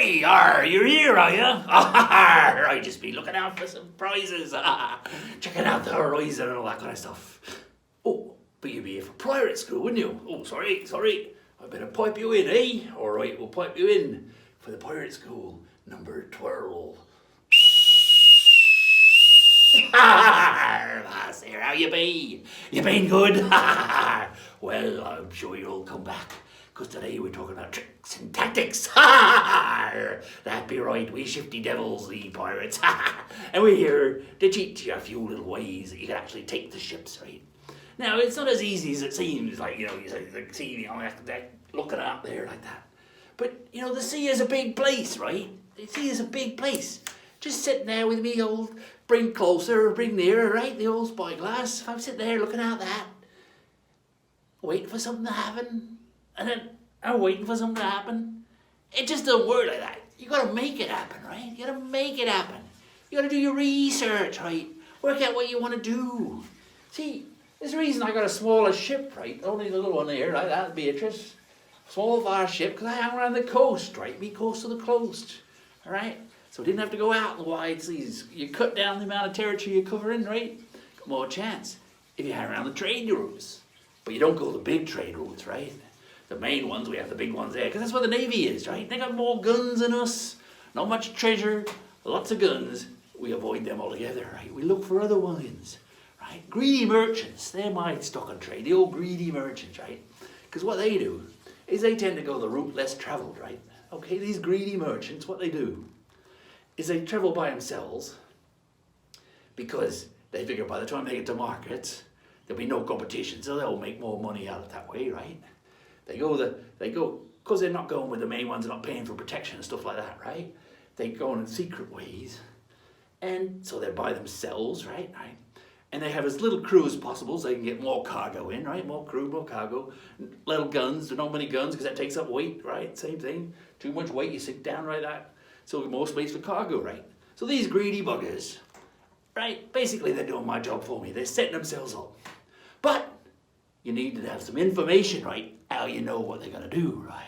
Hey, you're here, are you? I just be looking out for some prizes. Checking out the horizon and all that kind of stuff. Oh, but you'd be here for pirate school, wouldn't you? Oh, sorry. I better pipe you in, eh? All right, we'll pipe you in for the pirate school, number 12. Lass, here, how you be? You been good? Well, I'm sure you'll come back, because today we're talking about tricks and tactics. That be right, we shifty devils, the pirates. And we're here to teach you a few little ways that you can actually take the ships, right? Now, it's not as easy as it seems, like, you see, looking out there like that. But, the sea is a big place, right? The sea is a big place. Just sitting there with me old, bring closer, bring nearer, right? The old spyglass. I'm sitting there looking at that, waiting for something to happen. And then I'm waiting for something to happen. It just don't work like that. You gotta make it happen, right? You gotta make it happen. You gotta do your research, right? Work out what you wanna do. See, there's a reason I got a smaller ship, right? Only the little one here, right? That's Beatrice. Small fire ship, because I hang around the coast, right? Me coast to the coast, all right? So I didn't have to go out in the wide seas. You cut down the amount of territory you're covering, right? Got more chance if you hang around the trade routes. But you don't go the big trade routes, right? The main ones, we have the big ones there, because that's where the Navy is, right? They got more guns than us, not much treasure, lots of guns. We avoid them altogether, right? We look for other ones, right? Greedy merchants, they're my stock and trade, the old greedy merchants, right? Because what they do is they tend to go the route less traveled, right? Okay, these greedy merchants, what they do is they travel by themselves, because they figure by the time they get to markets, there'll be no competition, so they'll make more money out of that way, right? They go, because they're not going with the main ones, they're not paying for protection and stuff like that, right? They go in secret ways, and so they're by themselves, right? And they have as little crew as possible, so they can get more cargo in, right? More crew, more cargo. Little guns, there are not many guns, because that takes up weight, right? Same thing. Too much weight, you sink down right that. So more space for cargo, right? So these greedy buggers, right? Basically, they're doing my job for me. They're setting themselves up. But you need to have some information, right? How you know what they're going to do, right?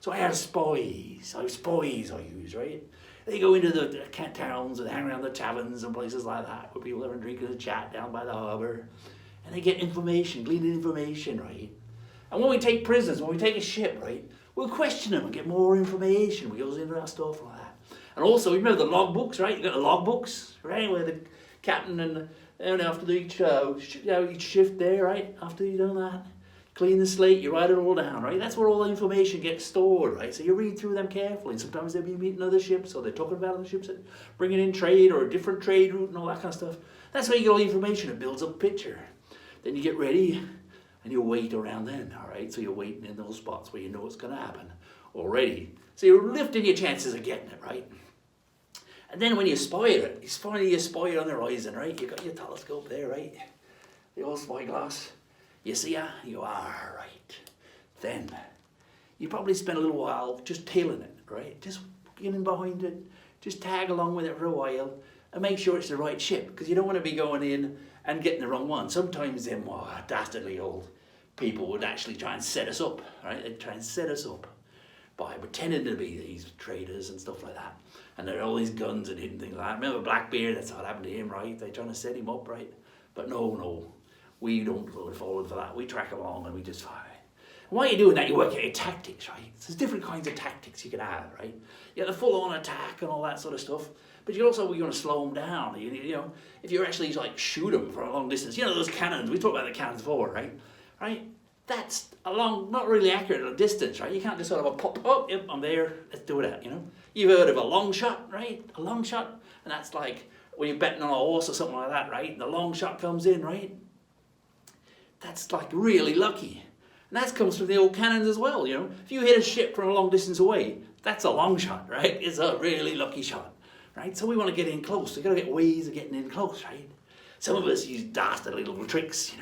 So I have spies. I use, right? They go into the towns and hang around the taverns and places like that, where people are drinking and chat down by the harbour. And they get information, gleaning information, right? And when we take prisoners, when we take a ship, right? We'll question them and get more information. We go into our stuff like that. And also, remember the logbooks, right? You got the logbooks, right? Where the captain and after each shift there, right? After you've done that, clean the slate, you write it all down, right? That's where all the information gets stored, right? So you read through them carefully. And sometimes they'll be meeting other ships, or they're talking about other ships that bringing in trade or a different trade route and all that kind of stuff. That's where you get all the information. It builds up a picture. Then you get ready, and you wait around then, all right? So you're waiting in those spots where you know what's going to happen already. So you're lifting your chances of getting it, right? And then when you spy it, you spy it on the horizon, right? You got your telescope there, right? The old spyglass. You see her? You are, right. Then you probably spend a little while just tailing it, right? Just getting behind it, just tag along with it for a while and make sure it's the right ship, because you don't want to be going in and getting the wrong one. Sometimes them dastardly old people would actually try and set us up, right? They'd try and set us up by pretending to be these traders and stuff like that. And there are all these guns and hidden things like that. Remember Blackbeard, that's what happened to him, right? They're trying to set him up, right? But no, we don't go forward for that. We track along and we just fire. And while you're doing that, you work out your tactics, right? So there's different kinds of tactics you can have, right? You have the full-on attack and all that sort of stuff. But you also, you're going to slow them down. If you're actually like shoot them for a long distance, those cannons, we talked about the cannons before, right? That's a long, not really accurate at a distance, right? You can't just sort of pop, oh, yep, I'm there, let's do that, You've heard of a long shot, right? A long shot, and that's like when you're betting on a horse or something like that, right? And the long shot comes in, right? That's like really lucky. And that comes from the old cannons as well, If you hit a ship from a long distance away, that's a long shot, right? It's a really lucky shot, right? So we want to get in close. We've got to get ways of getting in close, right? Some of us use dastardly little tricks,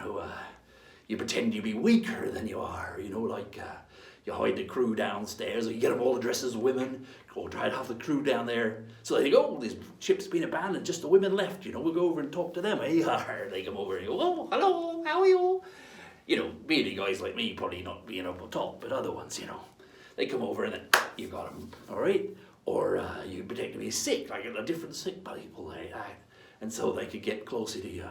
you pretend you be weaker than you are, like you hide the crew downstairs, or you get them all dressed as women, or try to have the crew down there. So they go, this ship's been abandoned, just the women left, we'll go over and talk to them. Hey, they come over and go, oh, hello, how are you? Being guys like me, probably not being up on top, but other ones, they come over and then you got them, all right? or you pretend to be sick, like a different sick people like that. And so they could get closer to you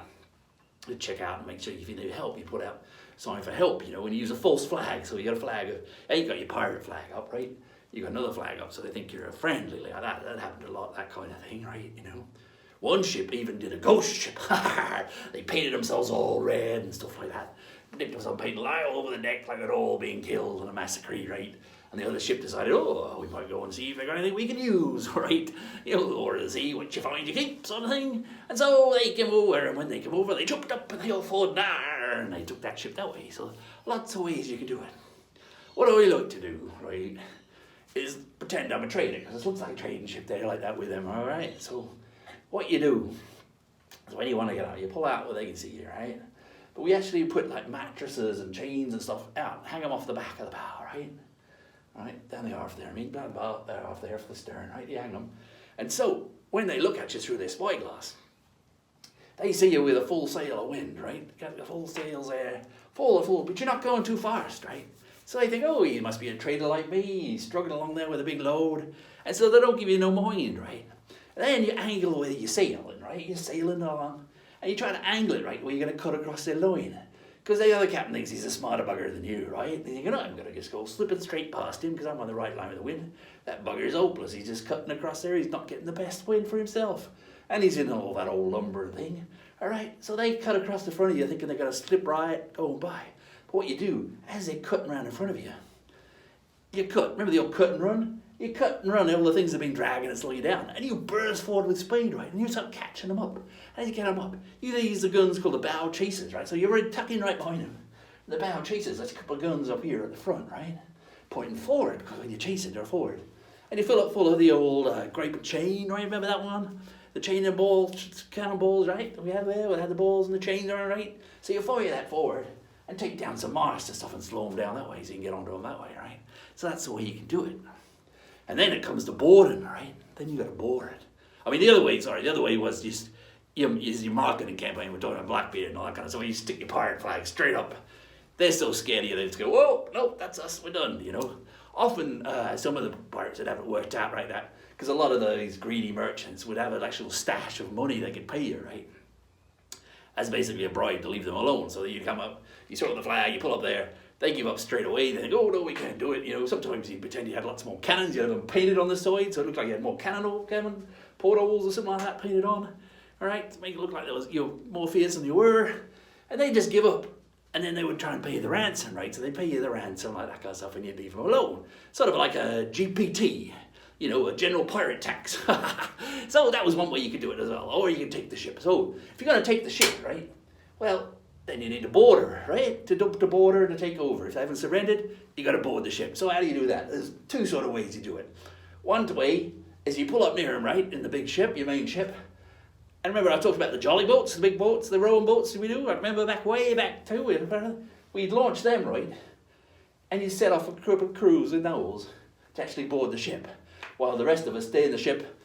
to check out and make sure if you need help, you put out sign for help, you know, when you use a false flag. So you got a flag, you got your pirate flag up, right? You got another flag up, so they think you're a friendly, like that. That happened a lot, that kind of thing, right? You know, one ship even did a ghost ship. They painted themselves all red and stuff like that. Nicked themselves paint lie all over the deck like they're all being killed in a massacre, right? And the other ship decided, oh, we might go and see if they got anything we can use, right? You know, or to see what you find you keep, sort of thing. And so they came over, and when they came over, they jumped up and they all fought there, and they took that ship that way. So lots of ways you can do it. What I like to do, right, is pretend I'm a trader, because it looks like a trading ship there like that with them, all right? So what you do is when you want to get out, you pull out where they can see you, right? But we actually put like mattresses and chains and stuff out, hang them off the back of the bow, right? Right, down the aft there, I mean, down the off there for the stern, right, you hang them. And so, when they look at you through their spyglass, they see you with a full sail of wind, right? Got the full sails there, full, but you're not going too fast, right? So they think, oh, he must be a trader like me, he's struggling along there with a big load. And so they don't give you no mind, right? And then you angle with your sailing, right? You're sailing along, and you try to angle it, right, where you're going to cut across their line. Because the other captain thinks he's a smarter bugger than you, right? And you think, I'm going to just go slipping straight past him because I'm on the right line with the wind. That bugger's hopeless. He's just cutting across there. He's not getting the best wind for himself. And he's in all that old lumber thing. All right, so they cut across the front of you thinking they're going to slip right going by. But what you do, as they're cutting around in front of you, you cut. Remember the old cut and run? You cut and run all the things that have been dragging and slow you down. And you burst forward with speed, right? And you start catching them up. As you get them up, you use the guns called the bow chasers, right? So you're tucking right behind them. The bow chasers, that's a couple of guns up here at the front, right? Pointing forward, because when you chase it, they're forward. And you fill up full of the old grape and chain, right? Remember that one? The chain and ball, cannonballs, right? We had there, we had the balls and the chains on, right? So you fire that forward and take down some mast and stuff and slow them down that way so you can get onto them that way, right? So that's the way you can do it. And then it comes to boarding, right? Then you got to board it. I mean, the other way was just your marketing campaign. We're talking about Blackbeard and all that kind of stuff. You stick your pirate flag straight up. They're so scared of you, they just go, whoa, no, that's us, we're done, you know. Often, some of the pirates would have it worked out like that, because a lot of these greedy merchants would have an actual stash of money they could pay you, right? As basically a bribe to leave them alone. So you come up, you sort the flag, you pull up there, they give up straight away. They think, oh no, we can't do it. You know, sometimes you pretend you had lots more cannons, you had them painted on the side, so it looked like you had more cannon portholes or something like that painted on. All right, to make it look like you're more fierce than you were. And they just give up. And then they would try and pay you the ransom, right? So they pay you the ransom, like that kind of stuff, and you'd leave them alone. Sort of like a GPT, you know, a general pirate tax. So that was one way you could do it as well. Or you could take the ship. So if you're going to take the ship, right, well, then you need to board her, right? To dump the border to take over. If they haven't surrendered, you got to board the ship. So how do you do that? There's two sort of ways you do it. One way is you pull up near them, right, in the big ship, your main ship. And remember I talked about the jolly boats, the big boats, the rowing boats we do? I remember way back too, we'd launch them, right? And you set off a crippled crews in those to actually board the ship, while the rest of us stay in the ship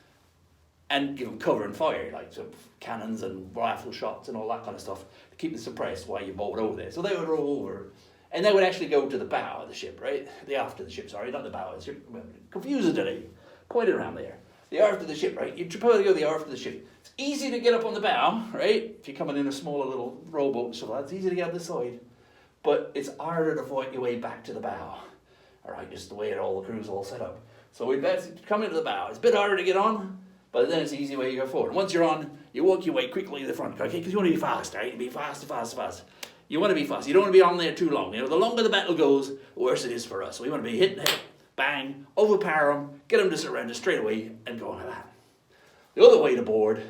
and give them cover and fire, like some cannons and rifle shots and all that kind of stuff, to keep them suppressed while you board over there. So they would row over, and they would actually go to the bow of the ship, right? The aft of the ship, sorry, not the bow of the ship. Confusing today. Point it around there. The aft of the ship, right? You probably go the aft of the ship. It's easy to get up on the bow, right? If you're coming in a smaller little rowboat and stuff like that, it's easy to get up the side. But it's harder to fight your way back to the bow. All right, just the way all the crew's all set up. So we'd come into the bow. It's a bit harder to get on, but then it's the easy way you go forward. And once you're on, you walk your way quickly to the front, okay? Because you want to be fast, right? You be fast. You want to be fast. You don't want to be on there too long. You know, the longer the battle goes, the worse it is for us. So we want to be hitting it, bang, overpower them, get them to surrender straight away, and go on like that. The other way to board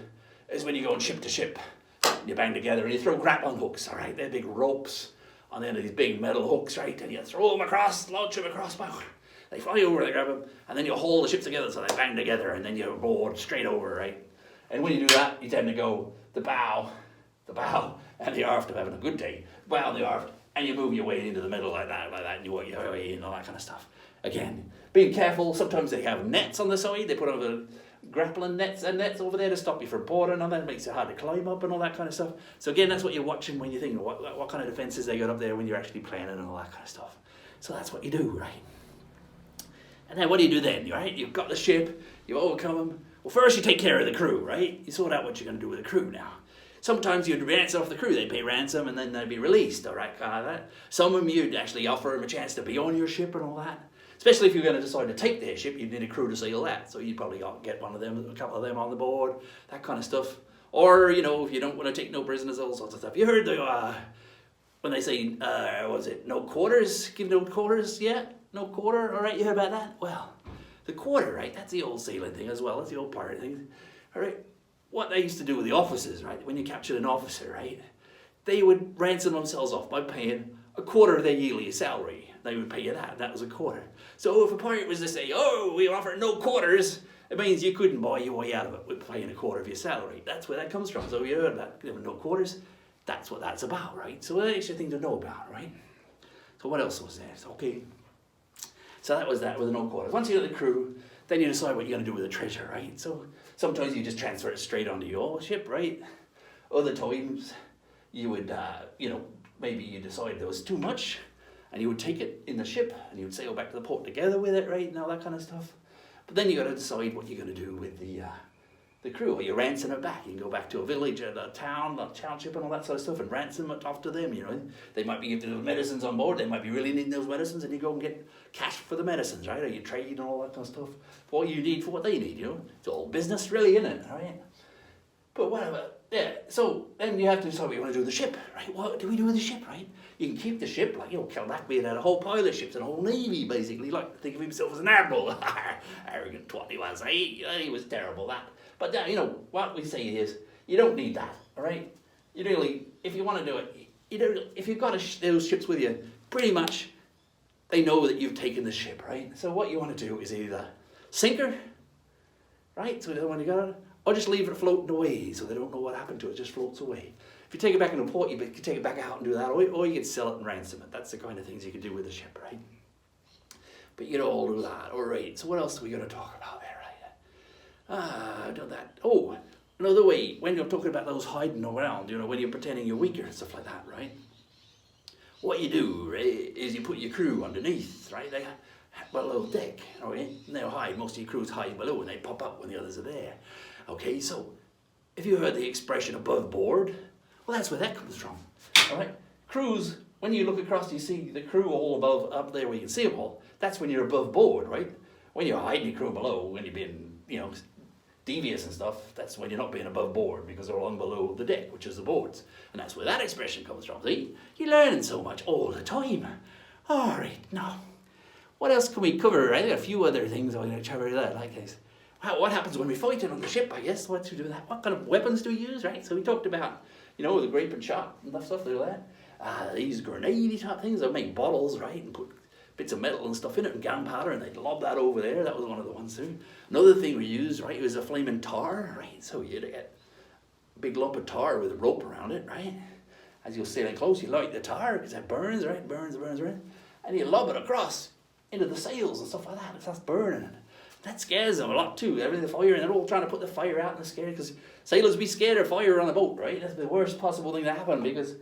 is when you go on ship to ship, and you bang together, and you throw grappling hooks, all right? They're big ropes on the end of these big metal hooks, right? And you throw them across, launch them across, they fly over, they grab them, and then you hold the ship together so they bang together, and then you board straight over, right? And when you do that, you tend to go the bow, and the aft of having a good day, bow and the aft, and you move your way into the middle like that, and you work your way in, all that kind of stuff. Again, being careful, sometimes they have nets on the side, they put over grappling nets over there to stop you from boarding, and that makes it hard to climb up and all that kind of stuff. So again, that's what you're watching when you think, what kind of defences they got up there when you're actually playing it and all that kind of stuff. So that's what you do, right? And then what do you do then, right? You've got the ship, you overcome them. Well, first you take care of the crew, right? You sort out what you're going to do with the crew now. Sometimes you'd ransom off the crew, they'd pay ransom and then they'd be released, all right, kind of that. Some of them you'd actually offer them a chance to be on your ship and all that. Especially if you're going to decide to take their ship, you'd need a crew to sail that. So you'd probably get one of them, a couple of them on the board, that kind of stuff. Or, if you don't want to take no prisoners, all sorts of stuff. You heard when they say, was it no quarters? Give no quarters, yeah? No quarter, all right, you heard about that? Well, the quarter, right, that's the old sailing thing as well, that's the old pirate thing, all right? What they used to do with the officers, right, when you captured an officer, right, they would ransom themselves off by paying a quarter of their yearly salary. They would pay you that, and that was a quarter. So if a pirate was to say, oh, we offer no quarters, it means you couldn't buy your way out of it with paying a quarter of your salary. That's where that comes from. So you heard that, giving no quarters, that's what that's about, right? So that's your thing to know about, right? So what else was there? Okay. So that was that with the no quarters. Once you got the crew, then you decide what you're going to do with the treasure, right? So sometimes you just transfer it straight onto your ship, right? Other times you would, maybe you decide there was too much and you would take it in the ship and you would sail back to the port together with it, right? And all that kind of stuff. But then you got to decide what you're going to do with the crew. Or you ransom it back. You can go back to a village and a township and all that sort of stuff and ransom it off to them, They might be giving those medicines on board. They might be really needing those medicines and you go and get cash for the medicines, right? Or you trade and all that kind of stuff for what you need for what they need, It's all business really, isn't it, right? But whatever, yeah. So then you have to decide what you want to do with the ship, right? What do we do with the ship, right? You can keep the ship, like, Kildac had a whole pile of ships and a whole navy, basically, like, think of himself as an admiral. Arrogant twat he was, he was terrible, that. But, what we say is, you don't need that, all right? You really, if you want to do it, if you've got those ships with you, pretty much, they know that you've taken the ship, right? So what you want to do is either sink her, right? So when you got it, or just leave it floating away so they don't know what happened to it, it just floats away. If you take it back into port, you can take it back out and do that, or you can sell it and ransom it. That's the kind of things you can do with the ship, right? But you don't all do that. All right, so what else are we going to talk about there, right? I've done that. Oh, another way, when you're talking about those hiding around, when you're pretending you're weaker and stuff like that, right? What you do, right, is you put your crew underneath, right? They have a little deck, all right? And they'll hide. Most of your crews hide below and they pop up when the others are there. Okay, so if you heard the expression above board, well, that's where that comes from, all right? Crews, when you look across, you see the crew all above, up there where you can see them all. That's when you're above board, right? When you're hiding your crew below, when you're being, devious and stuff, that's when you're not being above board because they're along below the deck, which is the boards. And that's where that expression comes from, see? You're learning so much all the time. All right, now, what else can we cover, right? A few other things I'm going to cover that, like this. What happens when we fight it on the ship, I guess? What do we do with that? What kind of weapons do we use, right? So we talked about, the grape and shot and stuff like that. These grenade type things, they'll make bottles, right? And put bits of metal and stuff in it and gunpowder and they'd lob that over there. That was one of the ones too. Another thing we used, right, was a flaming tar, right? So you'd get a big lump of tar with a rope around it, right? As you're sailing close, you light the tar because it burns, right? Burns, right? And you lob it across into the sails and stuff like that. It starts burning. That scares them a lot too. Everything, the fire, and they're all trying to put the fire out and they're scared because sailors be scared of fire on a boat, right? That's the worst possible thing to happen because,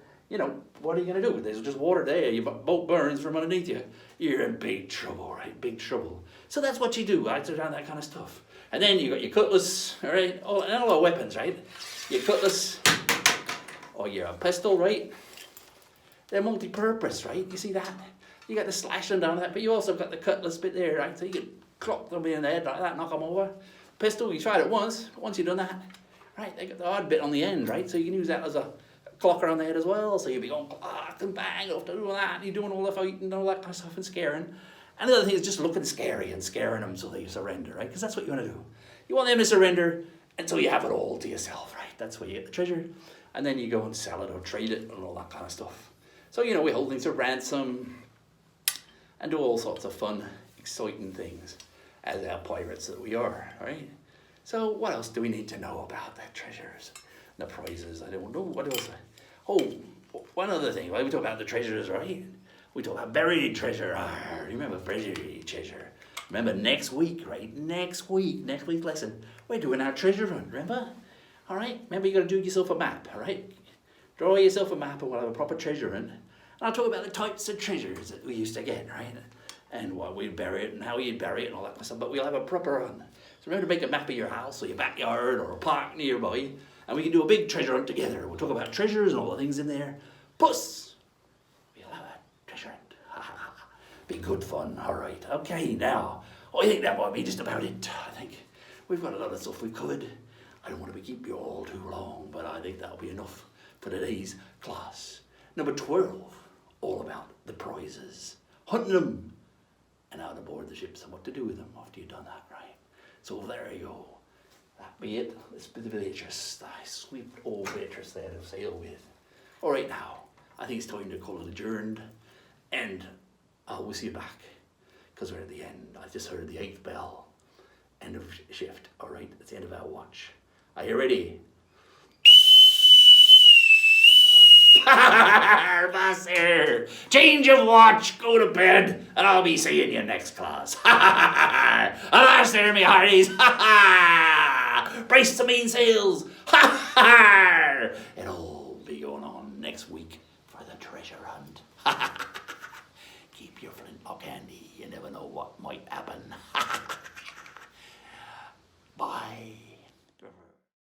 what are you going to do? There's just water there. Your boat burns from underneath you. You're in big trouble, right? Big trouble. So that's what you do, right? Around that kind of stuff. And then you got your cutlass, all right? And all our weapons, right? Your cutlass or your pistol, right? They're multi-purpose, right? You see that? You got the slashing down that, but you also got the cutlass bit there, right? So you can clock them in the head like that, knock them over. Pistol, you tried it once. Once you've done that, right? They got the odd bit on the end, right? So you can use that as a clocker on the head as well. So you'll be going clock and bang after doing that. And you're doing all the fighting and all that kind of stuff and scaring. And the other thing is just looking scary and scaring them so they surrender, right? Because that's what you want to do. You want them to surrender until you have it all to yourself, right? That's where you get the treasure. And then you go and sell it or trade it and all that kind of stuff. So, we hold things to ransom and do all sorts of fun, exciting things as our pirates that we are, right? So what else do we need to know about the treasures, the prizes? I don't know. What else? Oh, one other thing. Right? We talk about the treasures, right? We talk about buried treasure. Remember buried treasure. Remember next week, right? Next week's lesson, we're doing our treasure hunt, remember? All right? Remember, you got to do yourself a map, all right? Draw yourself a map and we'll have a proper treasure hunt. And I'll talk about the types of treasures that we used to get, right? and what we'd bury it and how you'd bury it and all that kind of stuff. But we'll have a proper run. So remember to make a map of your house or your backyard or a park nearby, and we can do a big treasure hunt together. We'll talk about treasures and all the things in there. Plus, we'll have a treasure hunt. Be good fun. All right. Okay, now, I think that might be just about it. I think we've got a lot of stuff we could. I don't want to keep you all too long, but I think that'll be enough for today's class. Number 12, all about the prizes. Hunting them and out aboard the ships and what to do with them after you've done that, right? So there you go. That be it. This bit of Beatrice, the sweet old Beatrice there to sail with. All right now, I think it's time to call it adjourned, and we'll see you back, because we're at the end. I just heard the 8th bell. End of shift. All right, it's the end of our watch. Are you ready? Master, change of watch, go to bed, and I'll be seeing you next class. Alas there, me hearties. Brace the mainsails. It'll be going on next week for the treasure hunt. Keep your flintlock handy. You never know what might happen.